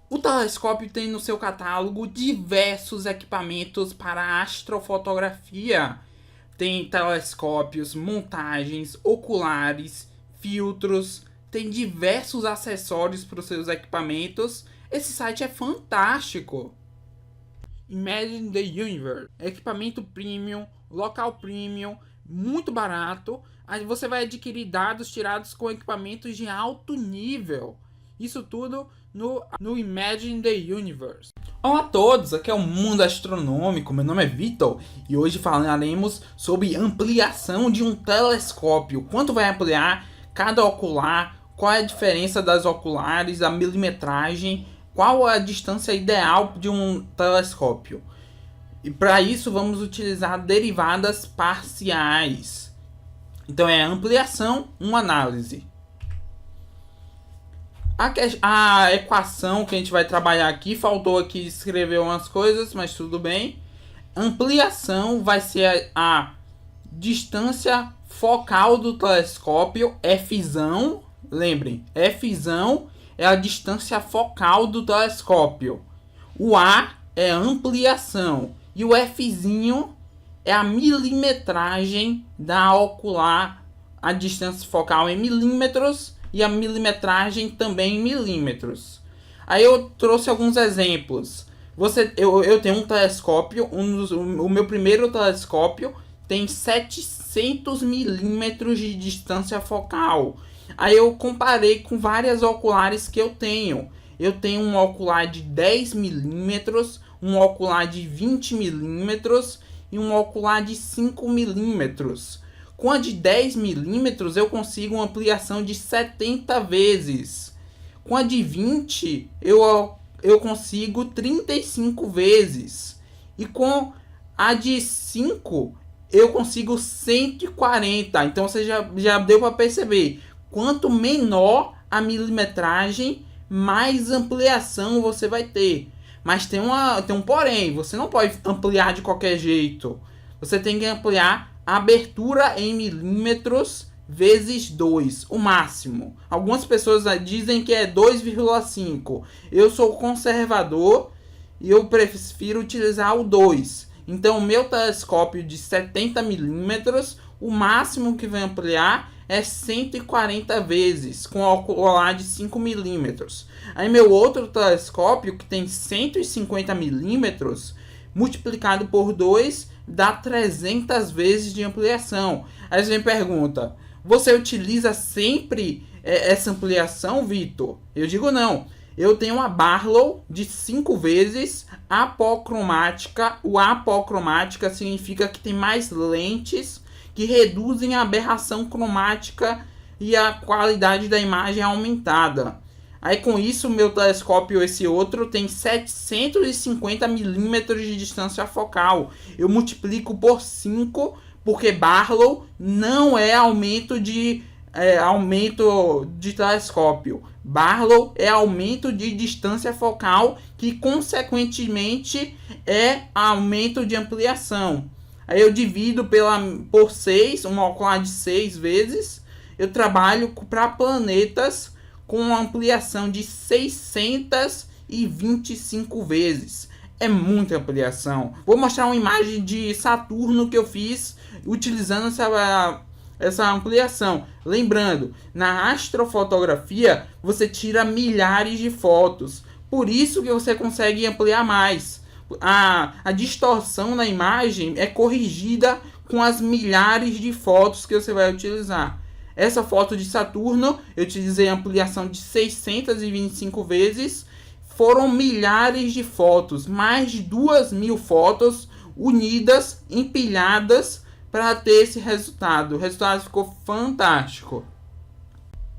O telescópio tem no seu catálogo diversos equipamentos para astrofotografia. Tem telescópios, montagens, oculares, filtros, tem diversos acessórios para os seus equipamentos. Esse site é fantástico. Imagine the Universe, equipamento premium, local premium, muito barato. Aí você vai adquirir dados tirados com equipamentos de alto nível. Isso tudo no Imagine the Universe. Olá a todos, aqui é o Mundo Astronômico, meu nome é Vitor e hoje falaremos sobre ampliação de um telescópio. Quanto vai ampliar cada ocular, qual é a diferença das oculares, a milimetragem, qual a distância ideal de um telescópio. E para isso vamos utilizar derivadas parciais. Então é ampliação, uma análise. A equação que a gente vai trabalhar aqui, faltou aqui escrever umas coisas, mas tudo bem. Ampliação vai ser a distância focal do telescópio, Fzão. Lembrem, Fzão é a distância focal do telescópio. O A é ampliação e o Fzinho é a milimetragem da ocular. A distância focal em milímetros e a milimetragem também em milímetros. Aí eu trouxe alguns exemplos. Eu tenho um telescópio, o meu primeiro telescópio tem 700 milímetros de distância focal. Aí eu comparei com várias oculares que eu tenho. Eu tenho um ocular de 10 milímetros, um ocular de 20 milímetros e um ocular de 5 milímetros. Com a de 10 milímetros eu consigo uma ampliação de 70 vezes. Com a de 20 eu consigo 35 vezes. E com a de 5 eu consigo 140. Então você já deu para perceber. Quanto menor a milimetragem, mais ampliação você vai ter. Mas tem um porém, você não pode ampliar de qualquer jeito. Você tem que ampliar a abertura em milímetros vezes 2, o máximo. Algumas pessoas dizem que é 2,5. Eu sou conservador e eu prefiro utilizar o 2. Então, o meu telescópio de 70 milímetros, o máximo que vai ampliar é 140 vezes, com ocular de 5 milímetros. Aí meu outro telescópio, que tem 150 milímetros, multiplicado por 2, dá 300 vezes de ampliação. Aí você me pergunta, você utiliza sempre essa ampliação, Vitor? Eu digo não. Eu tenho a Barlow de 5 vezes apocromática. O apocromática significa que tem mais lentes que reduzem a aberração cromática e a qualidade da imagem é aumentada. Aí com isso, meu telescópio, esse outro, tem 750 milímetros de distância focal. Eu multiplico por 5, porque Barlow não é aumento de telescópio. Barlow é aumento de distância focal, que consequentemente é aumento de ampliação. Aí eu divido por 6, um ocular de 6 vezes. Eu trabalho para planetas com uma ampliação de 625 vezes. É muita ampliação. Vou mostrar uma imagem de Saturno que eu fiz utilizando essa ampliação. Lembrando, na astrofotografia você tira milhares de fotos. Por isso que você consegue ampliar mais. A distorção na imagem é corrigida com as milhares de fotos que você vai utilizar. Essa foto de Saturno, eu utilizei ampliação de 625 vezes. Foram milhares de fotos, mais de 2.000 fotos unidas, empilhadas, para ter esse resultado. O resultado ficou fantástico.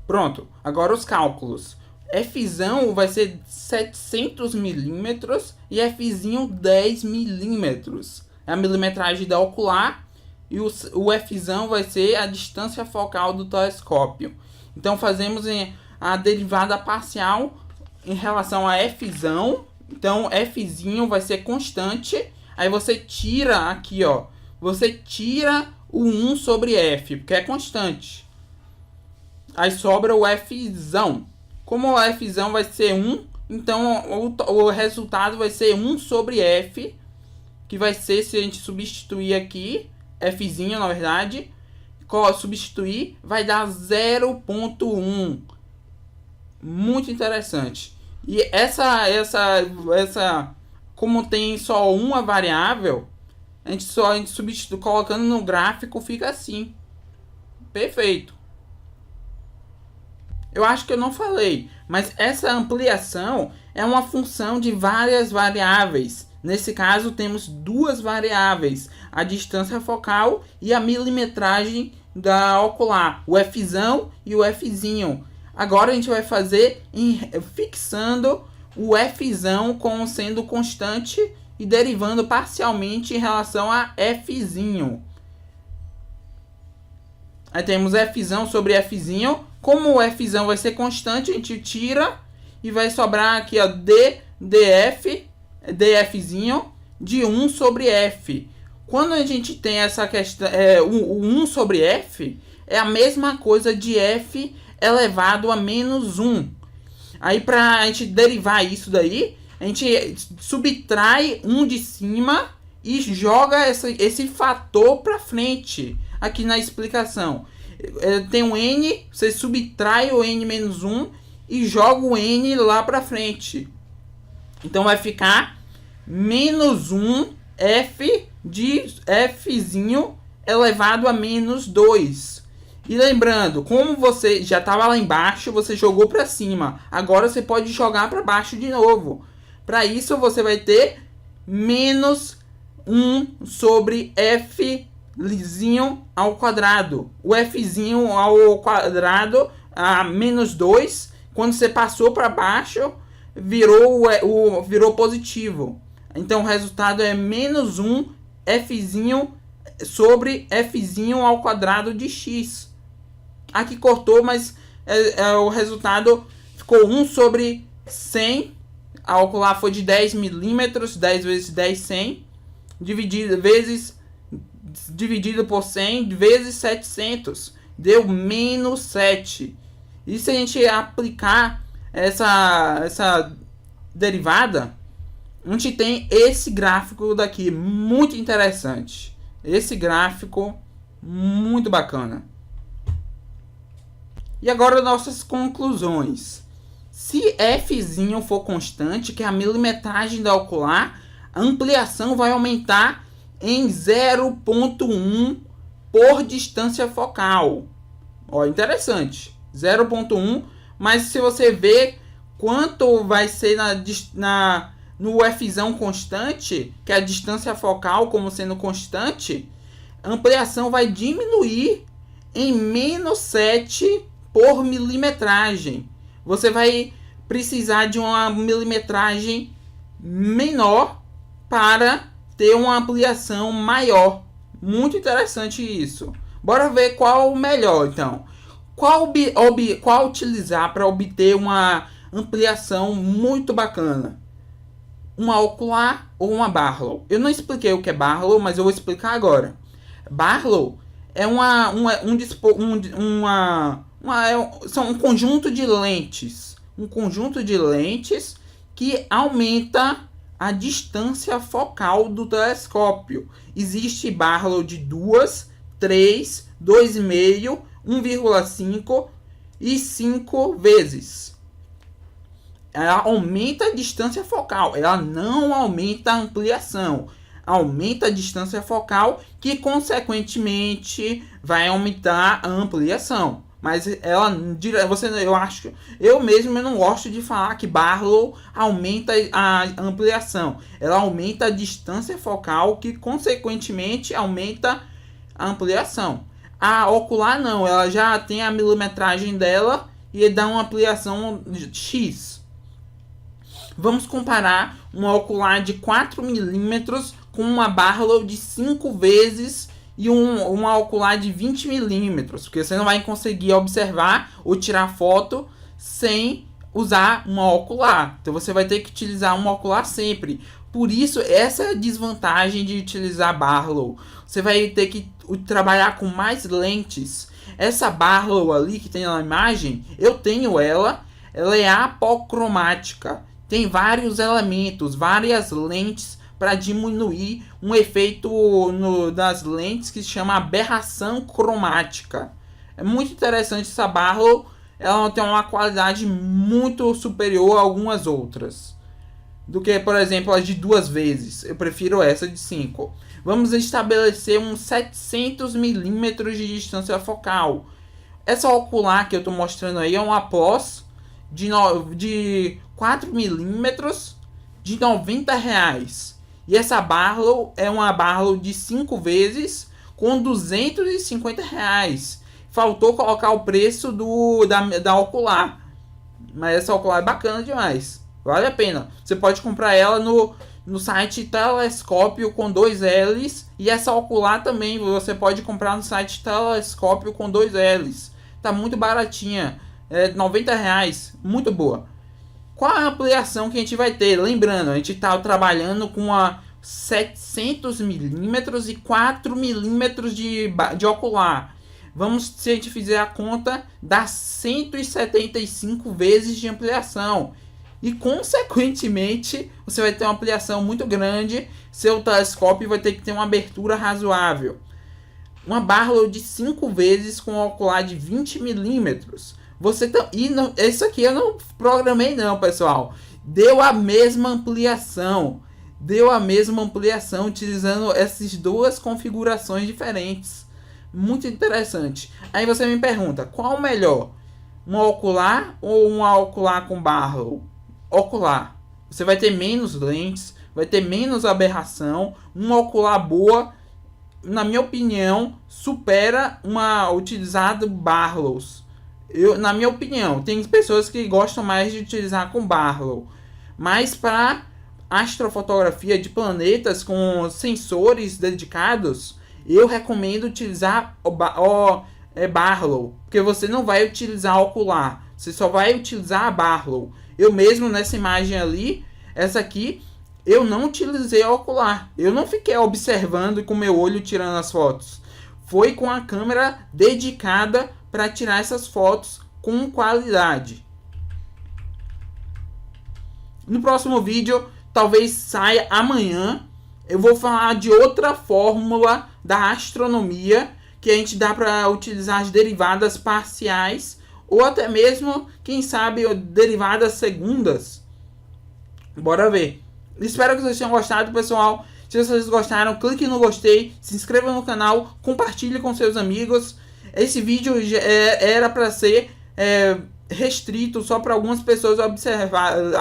Pronto, agora os cálculos. Fzão vai ser 700 milímetros e Fzinho 10 milímetros. É a milimetragem da ocular. E o Fzão vai ser a distância focal do telescópio. Então fazemos a derivada parcial em relação a Fzão. Então Fzinho vai ser constante. Aí você tira aqui, ó. Você tira o 1 sobre F, porque é constante. Aí sobra o Fzão. Como o Fzão vai ser 1, Então o resultado vai ser 1 sobre f, que vai ser, se a gente substituir aqui, fzinho na verdade, substituir, vai dar 0,1. Muito interessante. E essa como tem só uma variável, a gente substitui, colocando no gráfico, fica assim. Perfeito. Eu acho que eu não falei, mas essa ampliação é uma função de várias variáveis. Nesse caso, temos duas variáveis, a distância focal e a milimetragem da ocular, o Fzão e o Fzinho. Agora a gente vai fazer fixando o Fzão como sendo constante e derivando parcialmente em relação a Fzinho. Aí temos Fzão sobre Fzinho. Como o Fzão vai ser constante, a gente tira e vai sobrar aqui, ó, dFzinho de 1 sobre F. Quando a gente tem essa questão, o 1 sobre F é a mesma coisa de F elevado a menos 1. Aí para a gente derivar isso daí, a gente subtrai 1 de cima e joga esse fator para frente aqui na explicação. Tem um n, você subtrai o n menos 1 e joga o n lá para frente. Então vai ficar menos 1 f de fzinho elevado a menos 2. E lembrando, como você já estava lá embaixo, você jogou para cima. Agora você pode jogar para baixo de novo. Para isso você vai ter menos 1 sobre fzinho ao quadrado. O fzinho ao quadrado a menos 2. Quando você passou para baixo, virou positivo. Então o resultado é menos 1 fzinho sobre fzinho ao quadrado de x. Aqui cortou, mas o resultado ficou 1 sobre 100. A ocular foi de 10 milímetros, 10 vezes 10, 100. Dividido por 100 vezes 700. Deu menos 7. E se a gente aplicar essa derivada, a gente tem esse gráfico daqui, muito interessante. Esse gráfico, muito bacana. E agora nossas conclusões. Se Fzinho for constante, que é a milimetragem da ocular, a ampliação vai aumentar em 0,1 por distância focal. Ó, interessante. 0,1, mas se você ver quanto vai ser no Fzão constante, que é a distância focal como sendo constante, a ampliação vai diminuir em menos 7 por milimetragem. Você vai precisar de uma milimetragem menor para ter uma ampliação maior. Muito interessante isso. Bora ver qual o melhor, então. Qual utilizar para obter uma ampliação muito bacana? Uma ocular ou uma Barlow? Eu não expliquei o que é Barlow, mas eu vou explicar agora. Barlow é são um conjunto de lentes. Um conjunto de lentes que aumenta a distância focal do telescópio. Existe Barlow de 2, 3, 2,5, 1,5 e 5 vezes. Ela aumenta a distância focal, ela não aumenta a ampliação. Aumenta a distância focal, que consequentemente vai aumentar a ampliação. Mas eu mesmo não gosto de falar que Barlow aumenta a ampliação. Ela aumenta a distância focal, que consequentemente aumenta a ampliação. A ocular não, ela já tem a milimetragem dela e dá uma ampliação de X. Vamos comparar uma ocular de 4 milímetros com uma Barlow de 5 vezes e uma ocular de 20 milímetros, porque você não vai conseguir observar ou tirar foto sem usar uma ocular. Então você vai ter que utilizar uma ocular sempre. Por isso, essa é a desvantagem de utilizar Barlow. Você vai ter que trabalhar com mais lentes. Essa Barlow ali que tem na imagem, eu tenho ela é apocromática. tem vários elementos, várias lentes para diminuir um efeito das lentes que se chama aberração cromática. É muito interessante essa Barlow, ela tem uma qualidade muito superior a algumas outras do que, por exemplo, as de 2 vezes. Eu prefiro essa de 5. Vamos estabelecer uns 700 milímetros de distância focal. Essa ocular que eu estou mostrando aí é uma pós de 4 milímetros de R$90. E essa Barlow é uma Barlow de 5 vezes com R$250. Faltou colocar o preço da ocular. Mas essa ocular é bacana demais. Vale a pena. Você pode comprar ela no site Telescópio com 2 L's. E essa ocular também você pode comprar no site Telescópio com 2 L's. Tá muito baratinha. É R$90. Muito boa. Qual a ampliação que a gente vai ter? Lembrando, a gente está trabalhando com a 700 milímetros e 4 milímetros de ocular. Se a gente fizer a conta, dá 175 vezes de ampliação. E consequentemente, você vai ter uma ampliação muito grande. Seu telescópio vai ter que ter uma abertura razoável. Uma Barlow de 5 vezes com ocular de 20 milímetros. Isso aqui eu não programei não, pessoal. Deu a mesma ampliação. Utilizando essas 2 configurações diferentes. Muito interessante. Aí você me pergunta, qual melhor? Um ocular ou uma ocular com Barlow? Ocular. Você vai ter menos lentes, vai ter menos aberração. Uma ocular boa, na minha opinião, supera uma utilizada Barlows. Na minha opinião, tem pessoas que gostam mais de utilizar com Barlow. Mas para astrofotografia de planetas com sensores dedicados, eu recomendo utilizar Barlow, porque você não vai utilizar ocular, você só vai utilizar a Barlow. Eu mesmo nessa imagem ali, essa aqui, eu não utilizei ocular. Eu não fiquei observando com meu olho tirando as fotos. Foi com a câmera dedicada para tirar essas fotos com qualidade. No próximo vídeo, talvez saia amanhã, eu vou falar de outra fórmula da astronomia que a gente dá para utilizar as derivadas parciais ou até mesmo, quem sabe, derivadas segundas. Bora ver. Espero que vocês tenham gostado, pessoal. Se vocês gostaram, clique no gostei, se inscreva no canal, compartilhe com seus amigos. Esse vídeo era para ser restrito só para algumas pessoas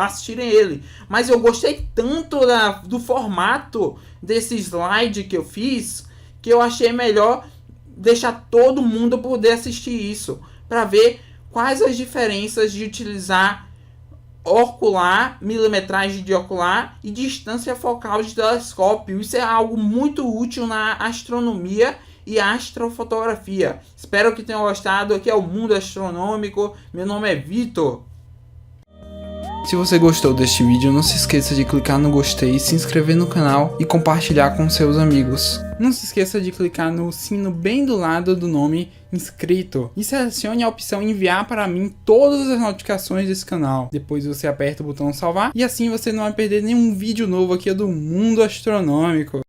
assistirem ele. Mas eu gostei tanto do formato desse slide que eu fiz, que eu achei melhor deixar todo mundo poder assistir isso, para ver quais as diferenças de utilizar ocular, milimetragem de ocular e distância focal de telescópio. Isso é algo muito útil na astronomia e astrofotografia. Espero que tenham gostado. Aqui é o Mundo Astronômico. Meu nome é Vitor. Se você gostou deste vídeo, não se esqueça de clicar no gostei, se inscrever no canal e compartilhar com seus amigos. Não se esqueça de clicar no sino bem do lado do nome inscrito e selecione a opção enviar para mim todas as notificações desse canal. Depois você aperta o botão salvar e assim você não vai perder nenhum vídeo novo aqui do Mundo Astronômico.